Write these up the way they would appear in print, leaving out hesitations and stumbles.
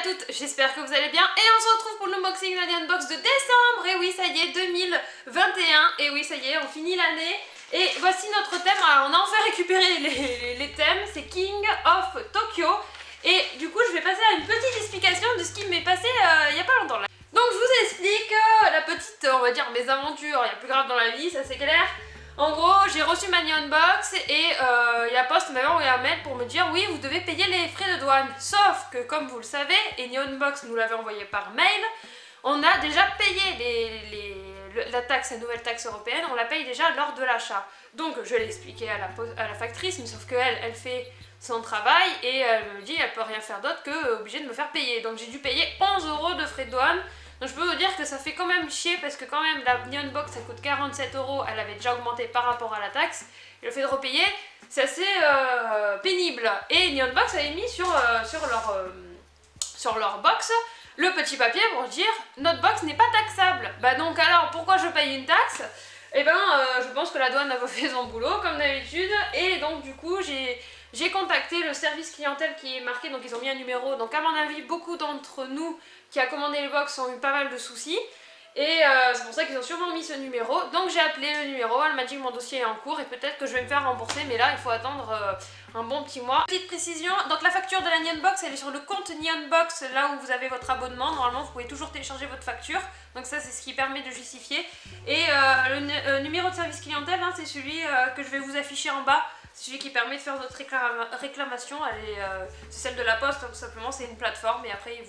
toutes, j'espère que vous allez bien et on se retrouve pour l'unboxing de l'Unbox de décembre. Et oui, ça y est, 2021. Et oui, ça y est, on finit l'année. Et voici notre thème. Alors, on a enfin récupéré les thèmes. C'est King of Tokyo. Et du coup, je vais passer à une petite explication de ce qui m'est passé il n'y a pas longtemps là. Donc, je vous explique la petite, on va dire, mésaventure. Il y a plus grave dans la vie, ça c'est clair. En gros, j'ai reçu ma Unbox et la poste m'avait envoyé un mail pour me dire oui, vous devez payer les frais de douane. Sauf que, comme vous le savez, et Unbox nous l'avait envoyé par mail, on a déjà payé la taxe, la nouvelle taxe européenne, on la paye déjà lors de l'achat. Donc, je l'ai expliqué à la factrice, mais sauf qu'elle, elle fait son travail et elle me dit elle peut rien faire d'autre que obligée de me faire payer. Donc, j'ai dû payer 11 € de frais de douane. Donc je peux vous dire que ça fait quand même chier parce que quand même la Unbox ça coûte 47 €, elle avait déjà augmenté par rapport à la taxe. Et le fait de repayer, c'est assez pénible. Et Unbox avait mis sur leur box le petit papier pour dire notre box n'est pas taxable. Bah donc alors pourquoi je paye une taxe? Eh ben je pense que la douane n'a pas fait son boulot comme d'habitude. Et donc du coup j'ai contacté le service clientèle qui est marqué, donc ils ont mis un numéro. Donc à mon avis beaucoup d'entre nous qui a commandé les box ont eu pas mal de soucis. Et c'est pour ça qu'ils ont sûrement mis ce numéro. Donc j'ai appelé le numéro, elle m'a dit que mon dossier est en cours et peut-être que je vais me faire rembourser. Mais là il faut attendre un bon petit mois. Petite précision, donc la facture de la Unbox elle est sur le compte Unbox, là où vous avez votre abonnement. Normalement vous pouvez toujours télécharger votre facture. Donc ça c'est ce qui permet de justifier. Et le numéro de service clientèle hein, c'est celui que je vais vous afficher en bas. C'est celui qui permet de faire votre réclamation, c'est celle de la poste, hein, tout simplement, c'est une plateforme et après ils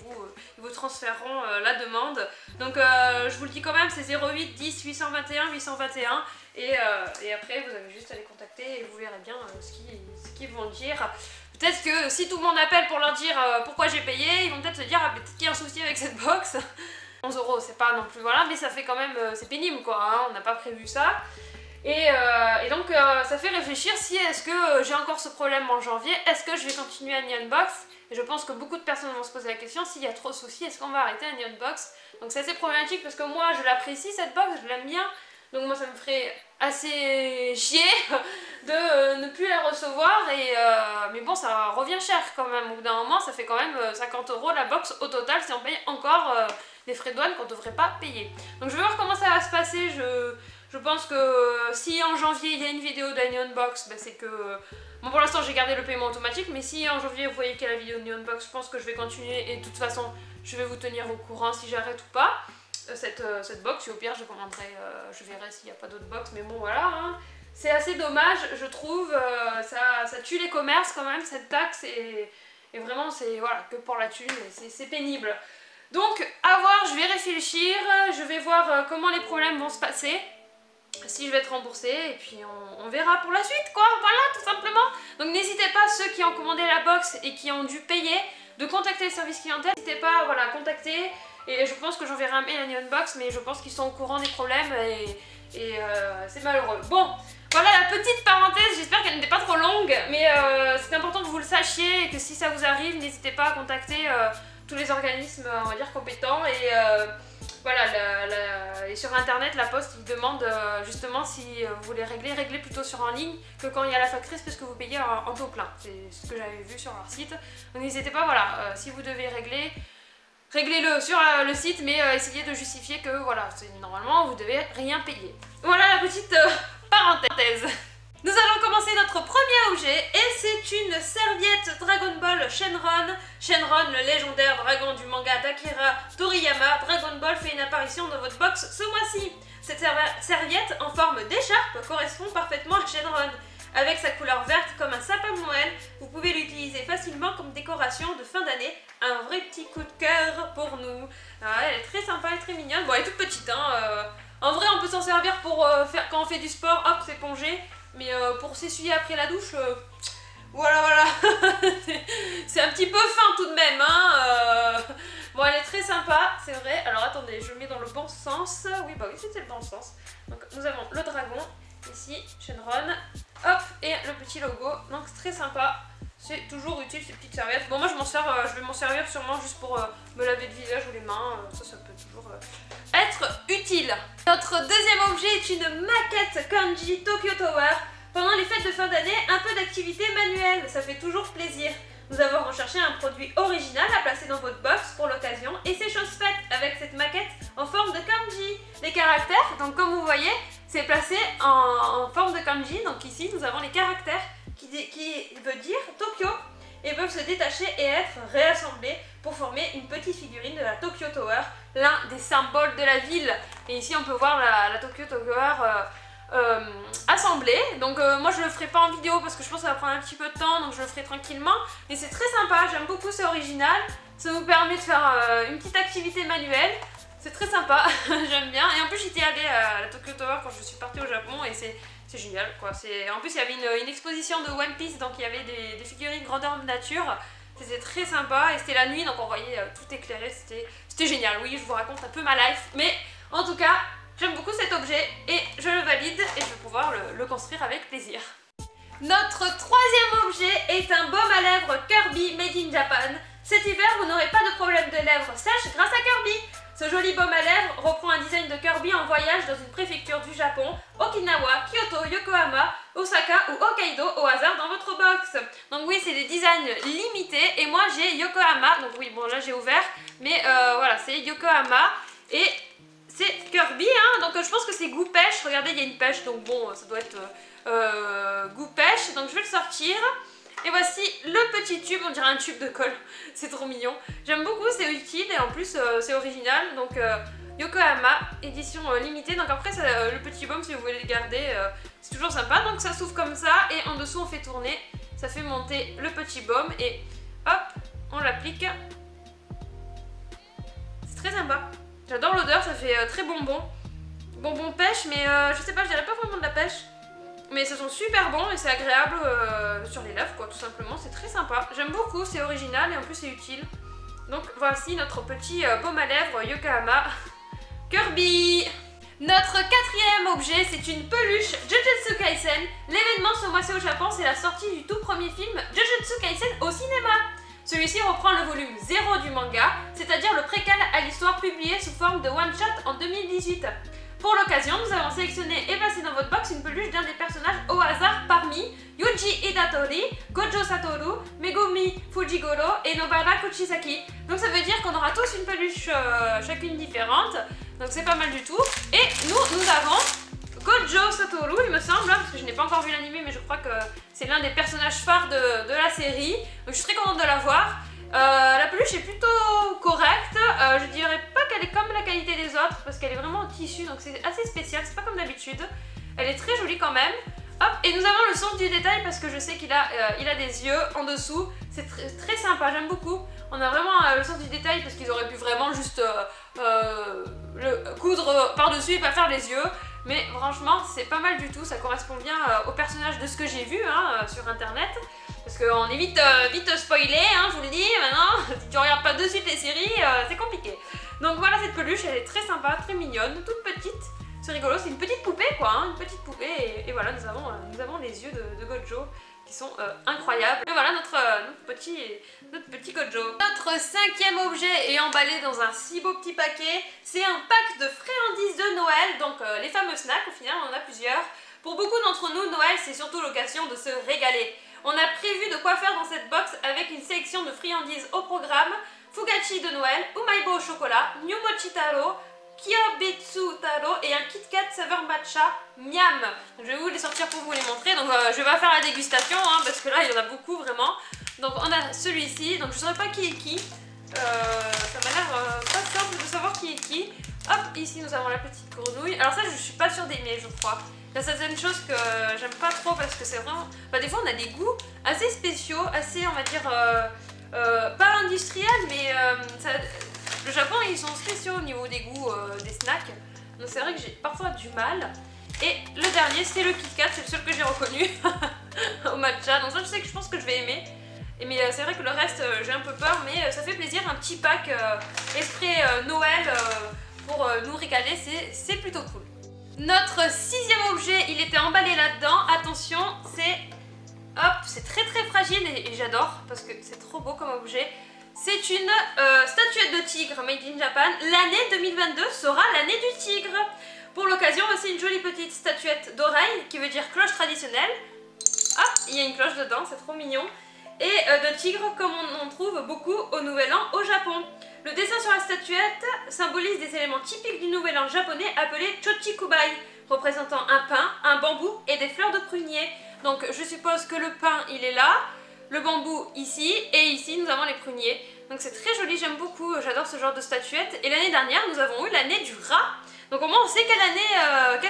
vous transféreront la demande. Donc je vous le dis quand même, c'est 08 10 821 821 et après vous avez juste à les contacter et vous verrez bien ce qu'ils vont dire. Peut-être que si tout le monde appelle pour leur dire pourquoi j'ai payé, ils vont peut-être se dire ah, peut-être qu'il y a un souci avec cette box. 11 € c'est pas non plus voilà, mais ça fait quand même, c'est pénible quoi, hein, on n'a pas prévu ça. Et donc ça fait réfléchir si est-ce que j'ai encore ce problème en janvier, est-ce que je vais continuer à Unbox? Et je pense que beaucoup de personnes vont se poser la question, s'il y a trop de soucis, est-ce qu'on va arrêter à Unbox? Donc c'est assez problématique parce que moi je l'apprécie cette box, je l'aime bien. Donc moi ça me ferait assez chier de ne plus la recevoir mais bon ça revient cher quand même, au bout d'un moment ça fait quand même 50 € la box au total si on paye encore les frais de douane qu'on ne devrait pas payer. Donc je vais voir comment ça va se passer. Je pense que si en janvier il y a une vidéo d'Unbox, bah c'est que... Bon pour l'instant j'ai gardé le paiement automatique, mais si en janvier vous voyez qu'il y a la vidéo d'Unbox, je pense que je vais continuer et de toute façon je vais vous tenir au courant si j'arrête ou pas cette box. Et au pire je commanderai, je verrai s'il n'y a pas d'autres box, mais bon voilà. Hein. C'est assez dommage je trouve, ça tue les commerces quand même cette taxe et vraiment c'est voilà, que pour la thune, c'est pénible. Donc à voir, je vais réfléchir, je vais voir comment les problèmes vont se passer. Si je vais être remboursée et puis on verra pour la suite quoi, voilà tout simplement. Donc n'hésitez pas ceux qui ont commandé la box et qui ont dû payer de contacter le service clientèle, n'hésitez pas à voilà, contacter et je pense que j'enverrai un mail à Unbox mais je pense qu'ils sont au courant des problèmes et c'est malheureux. Bon voilà la petite parenthèse, j'espère qu'elle n'était pas trop longue mais c'est important que vous le sachiez et que si ça vous arrive n'hésitez pas à contacter tous les organismes on va dire compétents et voilà, et sur internet, la poste il demande justement si vous voulez régler plutôt sur en ligne que quand il y a la factrice parce que vous payez en taux plein. C'est ce que j'avais vu sur leur site. Donc n'hésitez pas, voilà, si vous devez réglez-le sur le site, mais essayez de justifier que voilà, normalement vous devez rien payer. Voilà la petite parenthèse. Nous allons commencer notre premier objet et c'est une serviette Dragon Ball Shenron. Shenron, le légendaire dragon du manga d'Akira Toriyama. Dragon Ball fait une apparition dans votre box ce mois-ci. Cette serviette en forme d'écharpe correspond parfaitement à Shenron. Avec sa couleur verte comme un sapin de Noël, vous pouvez l'utiliser facilement comme décoration de fin d'année. Un vrai petit coup de cœur pour nous. Elle est très sympa et très mignonne. Bon, elle est toute petite. Hein. En vrai, on peut s'en servir pour faire quand on fait du sport, hop, s'éponger. Mais pour s'essuyer après la douche, voilà, c'est un petit peu fin tout de même, hein. Bon, elle est très sympa, c'est vrai. Alors attendez, je mets dans le bon sens. Oui, bah oui, c'était le bon sens. Donc nous avons le dragon, ici, Shenron, hop, et le petit logo. Donc c'est très sympa. C'est toujours utile ces petites serviettes. Bon, moi je vais m'en servir sûrement juste pour me laver le visage ou les mains. Ça peut toujours être utile. Notre deuxième objet est une maquette Kanji Tokyo Tower. Pendant les fêtes de fin d'année, un peu d'activité manuelle, ça fait toujours plaisir. Nous avons recherché un produit original à placer dans votre box Donc comme vous voyez, c'est placé en forme de kanji. Donc ici, nous avons les caractères qui veut dire Tokyo et peuvent se détacher et être réassemblés pour former une petite figurine de la Tokyo Tower, l'un des symboles de la ville. Et ici, on peut voir la Tokyo Tower assemblée. Donc moi, je le ferai pas en vidéo parce que je pense que ça va prendre un petit peu de temps, donc je le ferai tranquillement. Mais c'est très sympa, j'aime beaucoup, c'est original. Ça vous permet de faire une petite activité manuelle. C'est très sympa, j'aime bien. Et en plus, j'étais allée à la Tokyo Tower quand je suis partie au Japon et c'est génial quoi. En plus, il y avait une exposition de One Piece, donc il y avait des figurines grandeur nature. C'était très sympa et c'était la nuit, donc on voyait tout éclairé. C'était génial. Oui, je vous raconte un peu ma life, mais en tout cas, j'aime beaucoup cet objet et je le valide et je vais pouvoir le construire avec plaisir. Notre troisième objet est un baume à lèvres Kirby Made in Japan. Cet hiver, vous n'aurez pas de problème de lèvres sèches grâce à Kirby. Ce joli baume à lèvres reprend un design de Kirby en voyage dans une préfecture du Japon, Okinawa, Kyoto, Yokohama, Osaka ou Hokkaido au hasard dans votre box. Donc oui, c'est des designs limités et moi j'ai Yokohama, donc oui, bon là j'ai ouvert, mais voilà, c'est Yokohama et c'est Kirby, hein, donc je pense que c'est goût pêche. Regardez, il y a une pêche, donc bon, ça doit être goût pêche, donc je vais le sortir. Et voici le petit tube, on dirait un tube de colle, c'est trop mignon. J'aime beaucoup, c'est utile et en plus c'est original. Donc Yokohama, édition limitée. Donc après le petit baume, si vous voulez le garder, c'est toujours sympa. Donc ça s'ouvre comme ça et en dessous on fait tourner. Ça fait monter le petit baume et hop, on l'applique. C'est très sympa. J'adore l'odeur, ça fait très bonbon. Bonbon pêche, mais je sais pas, je dirais pas vraiment de la pêche. Mais ça sent super bon et c'est agréable sur les lèvres quoi, tout simplement, c'est très sympa. J'aime beaucoup, c'est original et en plus c'est utile. Donc voici notre petit baume à lèvres Yokohama Kirby. Notre quatrième objet, c'est une peluche Jujutsu Kaisen. L'événement ce mois-ci au Japon, c'est la sortie du tout premier film Jujutsu Kaisen au cinéma. Celui-ci reprend le volume 0 du manga, c'est-à-dire le préquel à l'histoire publié sous forme de one-shot en 2018. Pour l'occasion, nous avons sélectionné et placé dans votre box une peluche d'un des personnages au hasard parmi Yuji Hidatori, Gojo Satoru, Megumi Fujigoro et Nobara Kuchisaki. Donc ça veut dire qu'on aura tous une peluche chacune différente, donc c'est pas mal du tout. Et nous avons Gojo Satoru, il me semble, parce que je n'ai pas encore vu l'anime, mais je crois que c'est l'un des personnages phares de la série. Donc je suis très contente de la voir. La peluche est plutôt correcte, je dirais pas qu'elle est comme la qualité des autres parce qu'elle est vraiment en tissu, donc c'est assez spécial, c'est pas comme d'habitude. Elle est très jolie quand même. Hop, et nous avons le sens du détail parce que je sais qu'il a des yeux en dessous, c'est très sympa, j'aime beaucoup. On a vraiment le sens du détail parce qu'ils auraient pu vraiment juste le coudre par-dessus et pas faire les yeux. Mais franchement, c'est pas mal du tout, ça correspond bien au personnage de ce que j'ai vu hein, sur internet. Parce qu'on est vite spoilé, hein, je vous le dis, maintenant, si tu regardes pas de suite les séries, c'est compliqué. Donc voilà cette peluche, elle est très sympa, très mignonne, toute petite. C'est rigolo, c'est une petite poupée quoi, hein, une petite poupée. Et voilà, nous avons les yeux de Gojo qui sont incroyables. Et voilà notre petit Gojo. Notre cinquième objet est emballé dans un si beau petit paquet. C'est un pack de friandises de Noël, donc les fameux snacks, au final on en a plusieurs. Pour beaucoup d'entre nous, Noël c'est surtout l'occasion de se régaler. On a prévu de quoi faire dans cette box avec une sélection de friandises au programme, Fugachi de Noël, Umaibo au chocolat, New Mochi Taro, Kyabetsu Taro et un Kit Kat saveur matcha miam. Je vais vous les sortir pour vous les montrer, donc je vais pas faire la dégustation hein, parce que là il y en a beaucoup vraiment. Donc on a celui-ci, donc je saurais pas qui est qui, ça m'a l'air pas simple de savoir qui est qui. Hop, ici nous avons la petite grenouille, alors ça je suis pas sûre d'aimer je crois. Il y a certaines choses que j'aime pas trop parce que c'est vraiment... Bah, des fois on a des goûts assez spéciaux, assez on va dire... pas industriels mais le Japon ils sont spéciaux au niveau des goûts des snacks. Donc c'est vrai que j'ai parfois du mal. Et le dernier c'est le Kit Kat, c'est le seul que j'ai reconnu au matcha. Donc ça je pense que je vais aimer. Mais c'est vrai que le reste j'ai un peu peur mais ça fait plaisir, un petit pack esprit Noël pour nous régaler, c'est plutôt cool. Notre sixième objet, il était emballé là-dedans. Attention, c'est très fragile et j'adore parce que c'est trop beau comme objet. C'est une statuette de tigre made in Japan. L'année 2022 sera l'année du tigre. Pour l'occasion, voici une jolie petite statuette d'oreille qui veut dire cloche traditionnelle. Hop, il y a une cloche dedans, c'est trop mignon. Et de tigre comme on en trouve beaucoup au Nouvel An au Japon. Le dessin sur la statuette symbolise des éléments typiques du nouvel an japonais appelé Chochikubai, représentant un pin, un bambou et des fleurs de prunier. Donc je suppose que le pin il est là, le bambou ici, et ici nous avons les pruniers. Donc c'est très joli, j'aime beaucoup, j'adore ce genre de statuette. Et l'année dernière nous avons eu l'année du rat. Donc au moins on sait quelle année,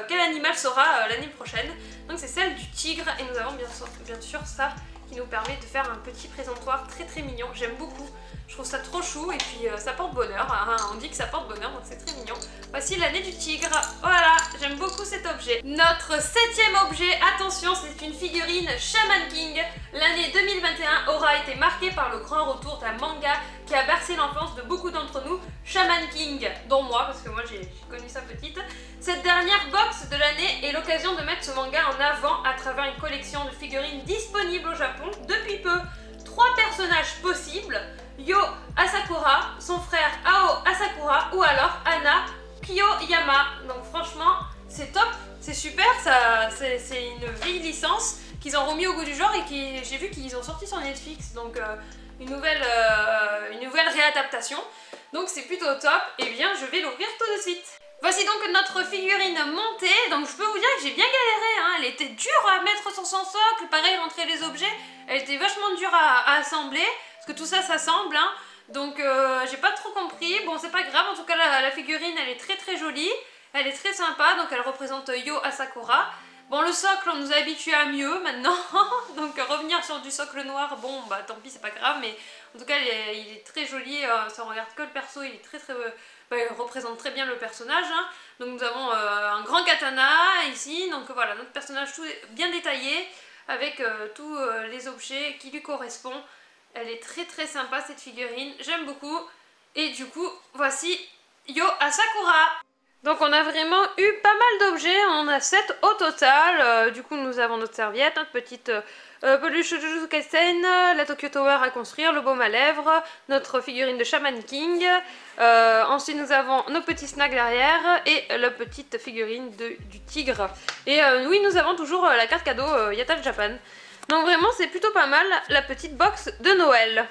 quel animal sera l'année prochaine. Donc c'est celle du tigre et nous avons bien sûr ça qui nous permet de faire un petit présentoir très très mignon. J'aime beaucoup, je trouve ça trop chou et puis ça porte bonheur, hein. On dit que ça porte bonheur donc c'est très mignon. Voici l'année du tigre, voilà, j'aime beaucoup cet objet. Notre 7e objet, attention, c'est une figurine Shaman King. L'année 2021 aura été marquée par le grand retour d'un manga qui a bercé l'enfance de beaucoup d'entre nous, Shaman King, dont moi, parce que moi j'ai connu ça petite. Cette dernière box de l'année est l'occasion de mettre ce manga en avant à travers une collection de figurines disponibles au Japon depuis peu. 3 personnages possibles, Yo Asakura, son frère Ao Asakura ou alors Anna Kiyoyama. Donc franchement, c'est top, c'est super, c'est une vieille licence qu'ils ont remis au goût du jour et qui j'ai vu qu'ils ont sorti sur Netflix. Donc une nouvelle réadaptation. Donc c'est plutôt top. Et bien je vais l'ouvrir tout de suite. Voici donc notre figurine montée. Donc je peux vous dire que j'ai bien galéré, hein. Elle était dure à mettre sur son socle. Pareil, rentrer les objets, elle était vachement dure à assembler. Parce que tout ça s'assemble, hein. Donc j'ai pas trop compris. Bon, c'est pas grave, en tout cas la figurine elle est très très jolie. Elle est très sympa, donc elle représente Yo Asakura. Bon, le socle, on nous a habitués à mieux maintenant. Donc revenir sur du socle noir, bon bah tant pis, c'est pas grave. Mais en tout cas il est très joli. Si on regarde que le perso, il est très très... il représente très bien le personnage, hein. Donc nous avons un grand katana ici. Donc voilà, notre personnage tout bien détaillé avec tous les objets qui lui correspondent. Elle est très très sympa cette figurine, j'aime beaucoup. Et du coup, voici Yo Asakura. Donc on a vraiment eu pas mal d'objets, on en a 7 au total. Du coup nous avons notre serviette, notre petite peluche Jujutsu Kaisen, la Tokyo Tower à construire, le baume à lèvres, notre figurine de Shaman King. Ensuite nous avons nos petits snacks derrière et la petite figurine du tigre. Et oui, nous avons toujours la carte cadeau Yatal Japan. Donc vraiment c'est plutôt pas mal la petite box de Noël.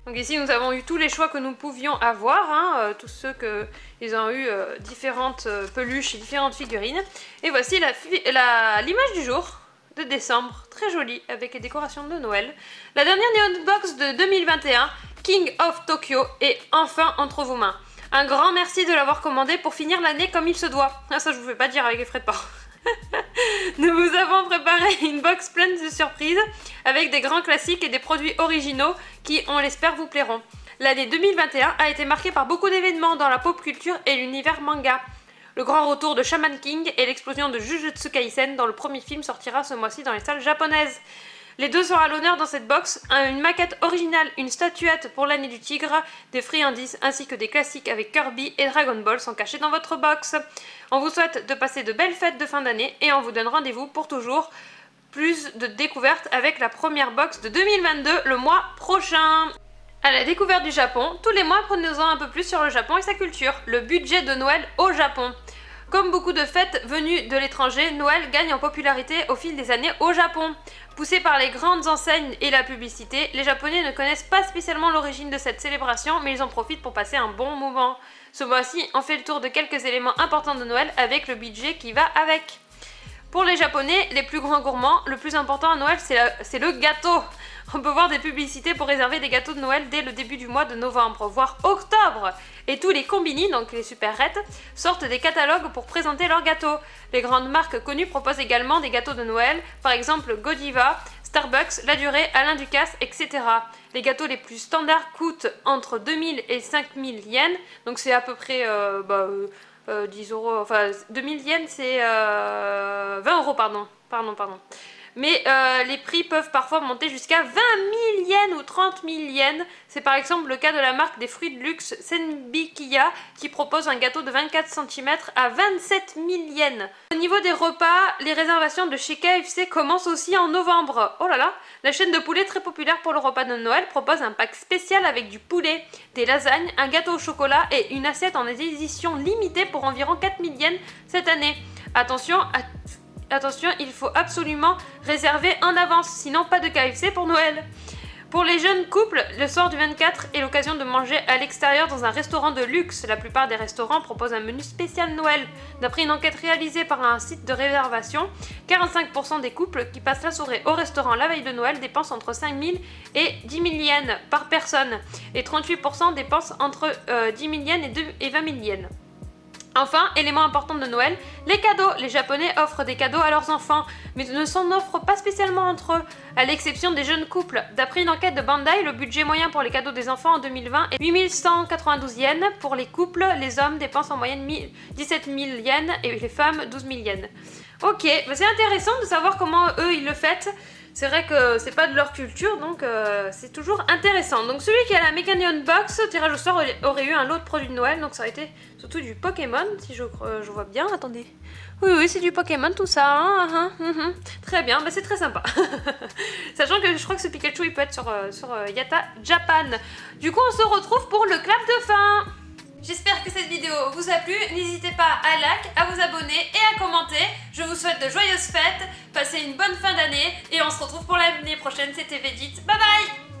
Donc ici nous avons eu tous les choix que nous pouvions avoir, hein, tous ceux qu'ils ont eu différentes peluches et différentes figurines. Et voici l'image du jour de décembre, très jolie avec les décorations de Noël. La dernière Neon Box de 2021, King of Tokyo, est enfin entre vos mains. Un grand merci de l'avoir commandé pour finir l'année comme il se doit. Ah, ça je vous fais pas dire avec les frais de port. Nous vous avons préparé une box pleine de surprises avec des grands classiques et des produits originaux qui, on l'espère, vous plairont. L'année 2021 a été marquée par beaucoup d'événements dans la pop culture et l'univers manga. Le grand retour de Shaman King et l'explosion de Jujutsu Kaisen dont le premier film sortira ce mois-ci dans les salles japonaises. Les deux sont à l'honneur dans cette box, une maquette originale, une statuette pour l'année du tigre, des friandises ainsi que des classiques avec Kirby et Dragon Ball sont cachés dans votre box. On vous souhaite de passer de belles fêtes de fin d'année et on vous donne rendez-vous pour toujours plus de découvertes avec la première box de 2022 le mois prochain. À la découverte du Japon, tous les mois prenez-en un peu plus sur le Japon et sa culture, le budget de Noël au Japon. Comme beaucoup de fêtes venues de l'étranger, Noël gagne en popularité au fil des années au Japon. Poussés par les grandes enseignes et la publicité, les Japonais ne connaissent pas spécialement l'origine de cette célébration, mais ils en profitent pour passer un bon moment. Ce mois-ci, on fait le tour de quelques éléments importants de Noël avec le budget qui va avec. Pour les Japonais, les plus grands gourmands, le plus important à Noël, c'est le gâteau. On peut voir des publicités pour réserver des gâteaux de Noël dès le début du mois de novembre, voire octobre. Et tous les combini, donc les supérettes, sortent des catalogues pour présenter leurs gâteaux. Les grandes marques connues proposent également des gâteaux de Noël, par exemple Godiva, Starbucks, La Durée, Alain Ducasse, etc. Les gâteaux les plus standards coûtent entre 2000 et 5000 yens, donc c'est à peu près 10 euros, enfin 2000 yens c'est 20 euros, pardon. Mais les prix peuvent parfois monter jusqu'à 20 000 yens ou 30 000 yens. C'est par exemple le cas de la marque des fruits de luxe Senbikiya qui propose un gâteau de 24 cm à 27 000 yens. Au niveau des repas, les réservations de chez KFC commencent aussi en novembre. Oh là là, la chaîne de poulet très populaire pour le repas de Noël propose un pack spécial avec du poulet, des lasagnes, un gâteau au chocolat et une assiette en édition limitée pour environ 4 000 yens cette année. Attention, il faut absolument réserver en avance, sinon pas de KFC pour Noël. Pour les jeunes couples, le soir du 24 est l'occasion de manger à l'extérieur dans un restaurant de luxe. La plupart des restaurants proposent un menu spécial Noël. D'après une enquête réalisée par un site de réservation, 45% des couples qui passent la soirée au restaurant la veille de Noël dépensent entre 5 000 et 10 000 yens par personne. Et 38% dépensent entre 10 000 yens et 20 000 yens. Enfin, élément important de Noël, les cadeaux. Les Japonais offrent des cadeaux à leurs enfants, mais ne s'en offrent pas spécialement entre eux, à l'exception des jeunes couples. D'après une enquête de Bandai, le budget moyen pour les cadeaux des enfants en 2020 est 8 192 yens. Pour les couples, les hommes dépensent en moyenne 17 000 yens et les femmes 12 000 yens. Ok, bah c'est intéressant de savoir comment eux ils le fêtent. C'est vrai que c'est pas de leur culture, donc c'est toujours intéressant. Donc celui qui a la Mécanion Box, tirage au sort, aurait eu un lot de produits de Noël, donc ça aurait été surtout du Pokémon, si je vois bien. Attendez. Oui, c'est du Pokémon tout ça. Hein. Très bien, bah, c'est très sympa. Sachant que je crois que ce Pikachu, il peut être sur Yata Japan. Du coup, on se retrouve pour le clap de fin. J'espère que cette vidéo vous a plu, n'hésitez pas à like, à vous abonner et à commenter. Je vous souhaite de joyeuses fêtes, passez une bonne fin d'année et on se retrouve pour l'année prochaine, c'était Vedite. Bye bye.